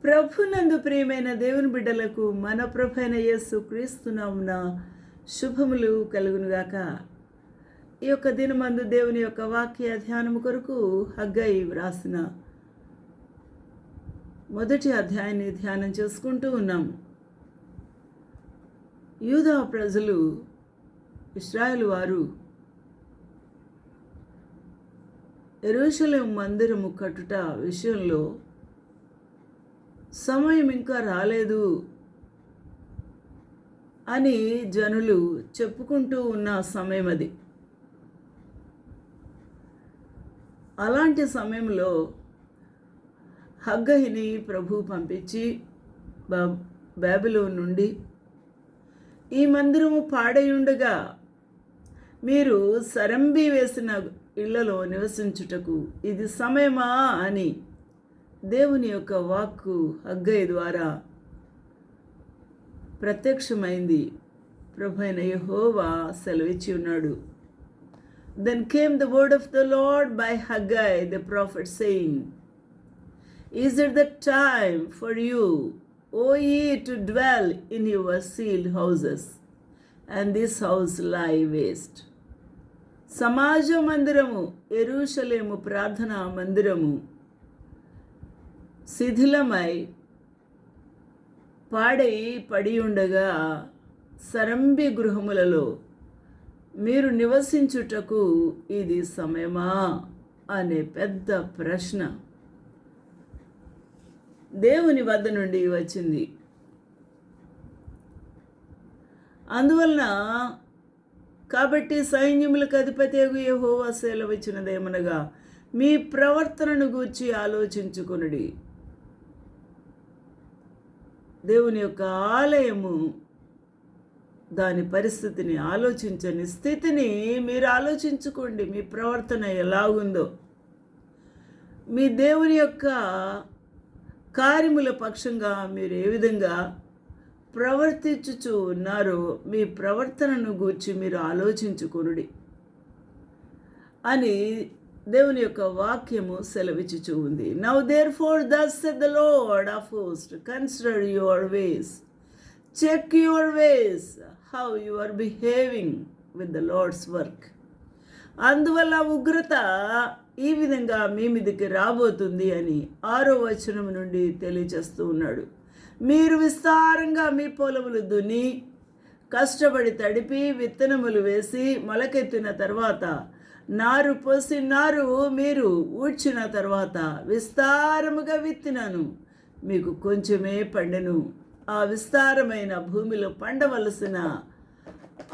ప్రభునందు ప్రియమైన దేవుని బిడ్డలకు మన ప్రభైన యేసు క్రీస్తునామున శుభములు కలుగునుగాక. ఈ యొక్క దినమందు దేవుని యొక్క వాక్య ధ్యానము కొరకు హగ్గై వ్రాసిన మొదటి అధ్యాయాన్ని ధ్యానం చేసుకుంటూ ఉన్నాము. యూదా ప్రజలు, ఇశ్రాయేలు వారు యెరూషలేము మందిరము కట్టుట విషయంలో సమయం ఇంకా రాలేదు అని జనులు చెప్పుకుంటూ ఉన్న సమయం అది. అలాంటి సమయంలో హగ్గయిని ప్రభు పంపించి బబులోను నుండి ఈ మందిరము పాడయుండగా మీరు సరంబి వేసిన ఇళ్లలో నివసించుటకు ఇది సమయమా అని దేవుని యొక్క వాక్కు హగ్గయి ద్వారా ప్రత్యక్షమైంది. ప్రభువైన యెహోవా సెలవిచ్చి ఉన్నాడు. Then came the word of the Lord by Haggai the prophet, saying, Is it the time for you, O ye, to dwell in your sealed houses, and this house lie waste? సమాజ మందిరము, యెరూషలేము ప్రార్థనా మందిరము శిథిలమై పాడై పడి ఉండగా సరంబి గృహములలో మీరు నివసించుటకు ఇది సమయమా అనే పెద్ద ప్రశ్న దేవుని వద్ద నుండి వచ్చింది. అందువలన కాబట్టి సైన్యములకు అధిపతియగు యెహోవా సెలవిచ్చినదేమనగా, మీ ప్రవర్తనను గూర్చి ఆలోచించుకొనుడి. దేవుని యొక్క ఆలయము దాని పరిస్థితిని ఆలోచించని స్థితిని మీరు ఆలోచించుకోండి. మీ ప్రవర్తన ఎలాగుందో, మీ దేవుని యొక్క కార్యముల పక్షంగా మీరు ఏ విధంగా ప్రవర్తించుచు ఉన్నారో మీ ప్రవర్తనను గూర్చి మీరు ఆలోచించుకొనుడి అని దేవుని యొక్క వాక్యము సెలవిచ్చుచూ ఉంది. Now therefore thus said the Lord of hosts, consider your ways, check your ways, how you are behaving with the Lord's work. అందువల్ల ఉగ్రత ఈ విధంగా మీ మీదకి రాబోతుంది అని 6వ వచనం నుండి తెలియజేస్తూ ఉన్నాడు. మీరు విస్తారంగా మీ పొలములు దున్ని కష్టపడి తడిపి విత్తనములు వేసి మొలకెత్తిన తర్వాత నారు పోసి నారు మీరు ఊడ్చిన తర్వాత విస్తారముగా విత్తినాను, మీకు కొంచెమే పండెను. ఆ విస్తారమైన భూమిలో పండవలసిన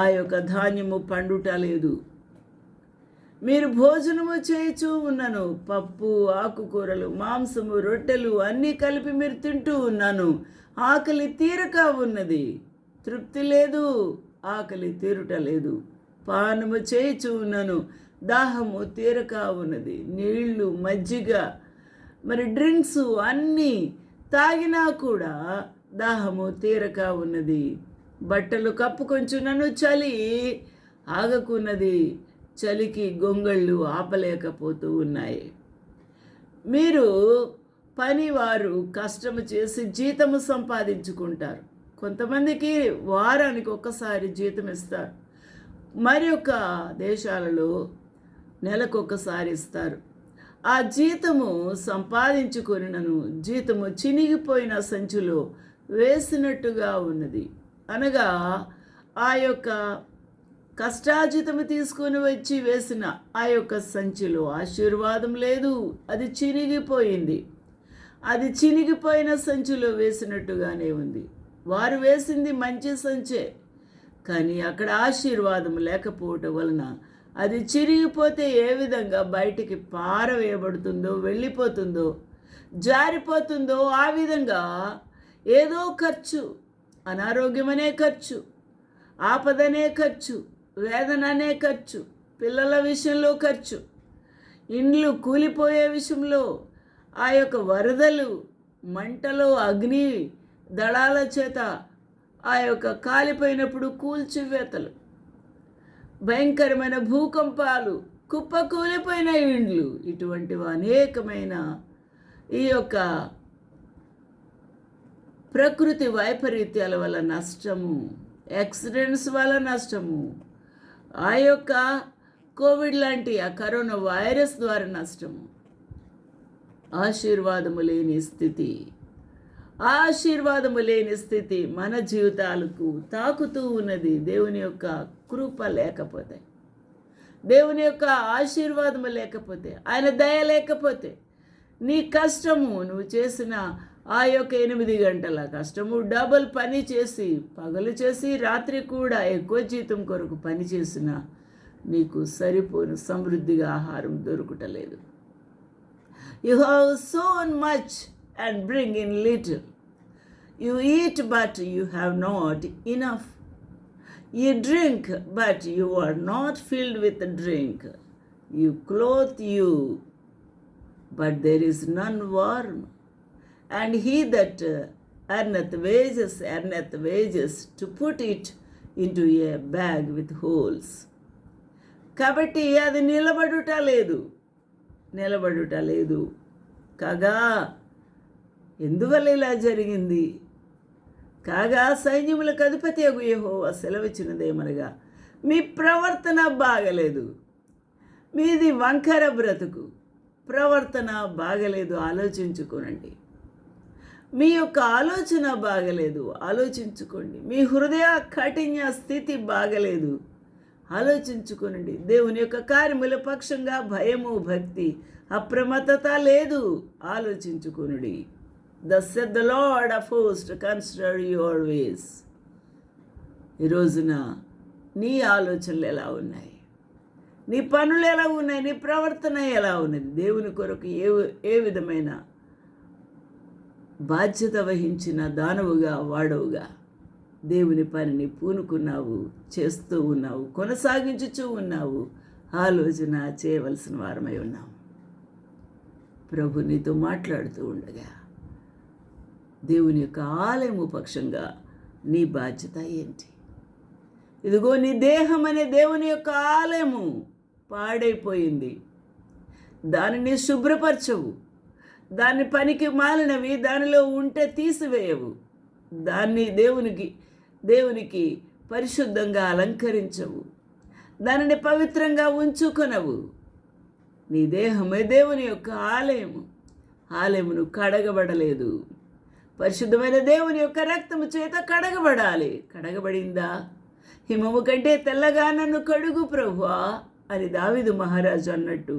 ఆ యొక్క ధాన్యము పండుట లేదు. మీరు భోజనము చేయుచూ ఉన్నాను, పప్పు, ఆకుకూరలు, మాంసము, రొట్టెలు అన్నీ కలిపి మీరు తింటూ ఉన్నాను. ఆకలి తీరక ఉన్నది, తృప్తి లేదు, ఆకలి తీరుట లేదు. పానము చేయుచూ ఉన్నాను, దాహము తీరక ఉన్నది. నీళ్లు, మజ్జిగ, మరి డ్రింక్స్ అన్నీ తాగినా కూడా దాహము తీరక ఉన్నది. బట్టలు కప్పుకొంచునను, చలి ఆగకున్నది. చలికి గొంగళ్ళు ఆపలేకపోతూ ఉన్నాయి. మీరు పనివారు కష్టము చేసి జీతము సంపాదించుకుంటారు. కొంతమందికి వారానికి ఒక్కసారి జీతం ఇస్తారు, మరి ఒక దేశాలలో నెలకొకసారి ఇస్తారు. ఆ జీతము సంపాదించుకొనినను జీతము చినిగిపోయిన సంచిలో వేసినట్టుగా ఉన్నది. అనగా ఆ యొక్క కష్టార్జితము తీసుకొని వచ్చి వేసిన ఆ యొక్క సంచిలో ఆశీర్వాదం లేదు, అది చినిగిపోయింది. అది చినిగిపోయిన సంచిలో వేసినట్టుగానే ఉంది. వారు వేసింది మంచి సంచే, కానీ అక్కడ ఆశీర్వాదం లేకపోవటం వలన అది చిరిగిపోతే ఏ విధంగా బయటికి పారవేయబడుతుందో, వెళ్ళిపోతుందో, జారిపోతుందో ఆ విధంగా ఏదో ఖర్చు, అనారోగ్యమనే ఖర్చు, ఆపదనే ఖర్చు, వేదననే ఖర్చు, పిల్లల విషయంలో ఖర్చు, ఇండ్లు కూలిపోయే విషయంలో, ఆ యొక్క వరదలు, మంటలో అగ్ని దళాల చేత ఆ యొక్క కాలిపోయినప్పుడు కూల్చివేతలు, భయంకరమైన భూకంపాలు, కుప్పకూలిపోయిన ఇండ్లు, ఇటువంటి అనేకమైన ఈ యొక్క ప్రకృతి వైపరీత్యాల వల్ల నష్టము, యాక్సిడెంట్స్ వల్ల నష్టము, ఆ యొక్క కోవిడ్ లాంటి ఆ కరోనా వైరస్ ద్వారా నష్టము, ఆశీర్వాదము లేని స్థితి, ఆశీర్వాదము లేని స్థితి మన జీవితాలకు తాకుతూ ఉన్నది. దేవుని యొక్క కృప లేకపోతే, దేవుని యొక్క ఆశీర్వాదము లేకపోతే, ఆయన దయ లేకపోతే, నీ కష్టము, నువ్వు చేసిన ఆ యొక్క 8 గంటల కష్టము, డబుల్ పని చేసి, పగలు చేసి, రాత్రి కూడా ఎక్కువ జీతం కొరకు పని చేసిన నీకు సరిపోను సమృద్ధిగా ఆహారం దొరుకుటలేదు. You have sown much and bring in little. You eat but you have not enough. You drink but you are not filled with drink. You clothe you but there is none warm. And he that earneth wages to put it into a bag with holes. కాబట్టి అది నిలబడుట లేదు కాగా, ఎందువల్ల ఇలా జరిగింది? కాగా సైన్యములకు అధిపతి యగు యెహోవా సెలవిచ్చినదేమనగా, మీ ప్రవర్తన బాగలేదు, మీది వంకర బ్రతుకు, ప్రవర్తన బాగలేదు, ఆలోచించుకోనండి. మీ యొక్క ఆలోచన బాగలేదు, ఆలోచించుకోండి. మీ హృదయ కాఠిన్య స్థితి బాగలేదు, ఆలోచించుకోనండి. దేవుని యొక్క కార్యముల పక్షంగా భయము, భక్తి, అప్రమత్తత లేదు, ఆలోచించుకొనుడి. Thus said the Lord of hosts, consider your ways. ఈ రోజున నీ ఆలోచనలు ఎలా ఉన్నాయి? నీ పనులు ఎలా ఉన్నాయి? నీ ప్రవర్తన ఎలా ఉన్నది? దేవుని కొరకు ఏ విధమైన బాధ్యత వహించిన దానవుగా, వాడవుగా దేవుని పనిని పూనుకున్నావు, చేస్తూ ఉన్నావు, కొనసాగించుచూ ఉన్నావు, ఆలోచన చేయవలసిన వారమై ఉన్నావు. ప్రభు నీతో మాట్లాడుతూ ఉండగా, దేవుని యొక్క ఆలయము పక్షంగా నీ బాధ్యత ఏంటి? ఇదిగో నీ దేహం అనే దేవుని యొక్క ఆలయము పాడైపోయింది, దానిని శుభ్రపరచవు, దాన్ని పనికి మాలినవి దానిలో ఉంటే తీసివేయవు, దాన్ని దేవునికి పరిశుద్ధంగా అలంకరించవు, దానిని పవిత్రంగా ఉంచుకొనవు. నీ దేహమే దేవుని యొక్క ఆలయమును కడగబడలేదు. పరిశుద్ధమైన దేవుని యొక్క రక్తము చేత కడగబడాలి. కడగబడిందా? హిమము కంటే తెల్లగా నన్ను కడుగు ప్రభువా అని దావీదు మహారాజు అన్నట్టు,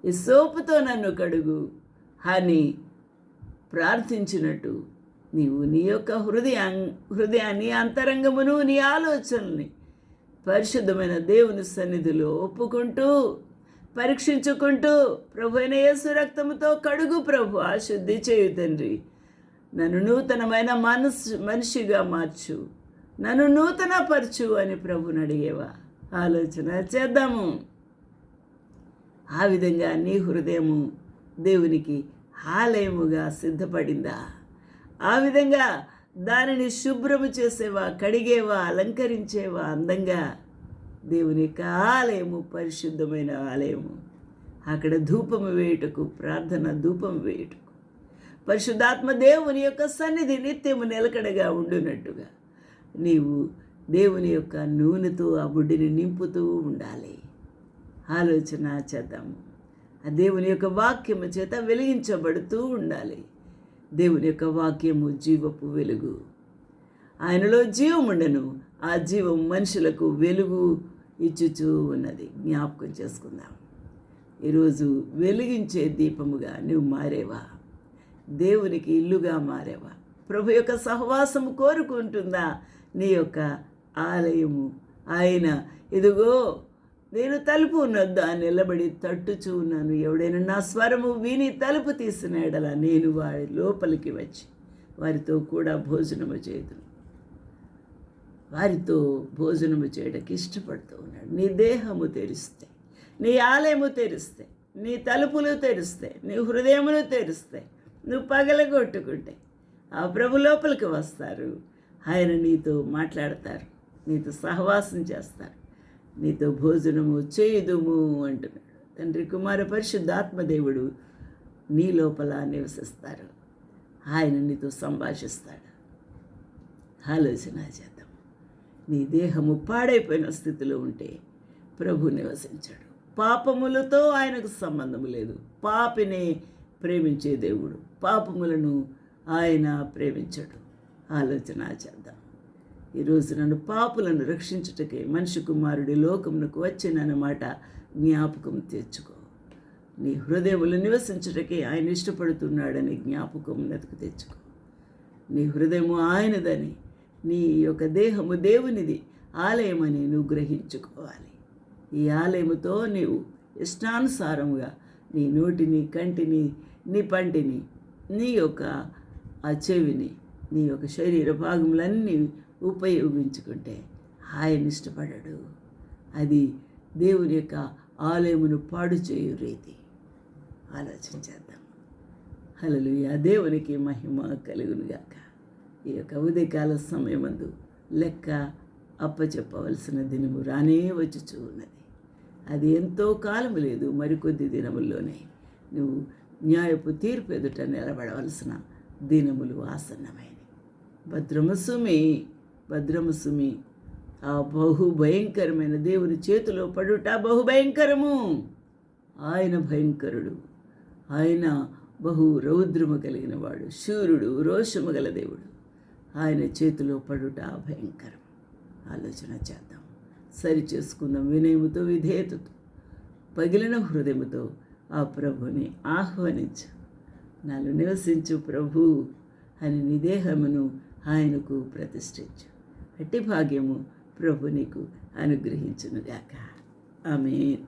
ఈ సోపుతో నన్ను కడుగు అని ప్రార్థించినట్టు, నీవు నీ యొక్క హృదయాన్ని, అంతరంగమును, నీ ఆలోచనల్ని పరిశుద్ధమైన దేవుని సన్నిధిలో ఒప్పుకుంటూ, పరీక్షించుకుంటూ, ప్రభు అయిన యేసు రక్తముతో కడుగు ప్రభు, శుద్ధి చేయు తండ్రి, నన్ను నూతనమైన మనిషిగా మార్చు, నన్ను నూతనపరచు అని ప్రభుని అడిగేవా? ఆలోచన చేద్దాము. ఆ విధంగా నీ హృదయము దేవునికి ఆలయముగా సిద్ధపడిందా? ఆ విధంగా దానిని శుభ్రము చేసేవా, కడిగేవా, అలంకరించేవా అందంగా? దేవుని యొక్క ఆలయము పరిశుద్ధమైన ఆలయము. అక్కడ ధూపము వేయుటకు, ప్రార్థన ధూపం వేయుటకు, పరిశుద్ధాత్మ దేవుని యొక్క సన్నిధి నిత్యము నిలకడగా ఉండునట్టుగా నీవు దేవుని యొక్క నూనెతో ఆ బుడ్డిని నింపుతూ ఉండాలి. ఆలోచన చేద్దాము. ఆ దేవుని యొక్క వాక్యము చేత వెలిగించబడుతూ ఉండాలి. దేవుని యొక్క వాక్యము జీవపు వెలుగు, ఆయనలో జీవముండెను, ఆ జీవం మనుషులకు వెలుగు ఇచ్చుచూ ఉన్నది. జ్ఞాపకం చేసుకుందాం. ఈరోజు వెలిగించే దీపముగా నువ్వు మారేవా? దేవునికి ఇల్లుగా మారేవా? ప్రభు యొక్క సహవాసము కోరుకుంటుందా నీ యొక్క ఆలయము? ఆయన ఇదిగో నేను తలుపు ఉన్నద్దా నిలబడి తట్టుచూ ఉన్నాను, ఎవడైనా నా స్వరము విని తలుపు తీసిన ఎడల నేను వారి లోపలికి వచ్చి వారితో కూడా భోజనము చేయుదును. వారితో భోజనము చేయడానికి ఇష్టపడుతూ ఉన్నాడు. నీ దేహము తెరిస్తే, నీ ఆలయము తెరిస్తే, నీ తలుపులు తెరిస్తే, నీ హృదయములు తెరిస్తే, నువ్వు పగలగొట్టుకుంటే ఆ ప్రభు లోపలికి వస్తారు. ఆయన నీతో మాట్లాడతారు, నీతో సహవాసం చేస్తారు, నీతో భోజనము చేయుదుము అంటున్నాడు. తండ్రి, కుమార, పరిశుద్ధాత్మదేవుడు నీ లోపల నివసిస్తారు. ఆయన నీతో సంభాషిస్తాడు. ఆలోచన చేద్దాం. నీ దేహము పాడైపోయిన స్థితిలో ఉంటే ప్రభు నివసించాడు. పాపములతో ఆయనకు సంబంధం లేదు. పాపిని ప్రేమించే దేవుడు, పాపములను ఆయన ప్రేమించడు. ఆలోచన చేద్దాం. ఈరోజు నన్ను పాపులను రక్షించుటకే మనిషి కుమారుడి లోకమునకు వచ్చినన్నమాట జ్ఞాపకం తెచ్చుకో. నీ హృదయములు నివసించుటకే ఆయన ఇష్టపడుతున్నాడని జ్ఞాపకం నెతుకు తెచ్చుకో. నీ హృదయము ఆయనదని, నీ యొక్క దేహము దేవునిది ఆలయమని నువ్వు గ్రహించుకోవాలి. ఈ ఆలయముతో నీవు ఇష్టానుసారముగా నీ నోటిని, కంటిని, నీ పంటిని, నీ యొక్క ఆ చెవిని, నీ యొక్క శరీర భాగములన్నీ ఉపయోగించుకుంటే ఆయన ఇష్టపడడు. అది దేవుని యొక్క ఆలయమును పాడు చేయు రీతి. ఆలోచించేద్దాం. హల్లెలూయా. దేవునికి మహిమ కలుగునుగాక. ఈ యొక్క ఉదయకాల సమయమందు లెక్క అప్పచెప్పవలసిన దినము రానే వచ్చుచూ ఉన్నది. అది ఎంతో కాలం లేదు, మరికొద్ది దినముల్లోనే నువ్వు న్యాయపు తీర్పు ఎదుట నిలబడవలసిన దినములు ఆసన్నమైనవి. భద్రము సుమి, భద్రము సుమి. ఆ బహుభయంకరమైన దేవుని చేతిలో పడుట బహుభయంకరము. ఆయన భయంకరుడు, ఆయన బహు రౌద్రము కలిగిన వాడు, శూరుడు, రోషము గల దేవుడు. ఆయన చేతిలో పడుట భయంకరం. ఆలోచన చేద్దాం, సరి చేసుకుందాం. వినయముతో, విధేయతతో, పగిలిన హృదయముతో ఆ ప్రభుని ఆహ్వానించు. నాలో నివసించు ప్రభు అని నీ దేహమును ఆయనకు ప్రతిష్ఠించు. అట్టి భాగ్యము ప్రభు నీకు అనుగ్రహించునుగాక. ఆమేన్.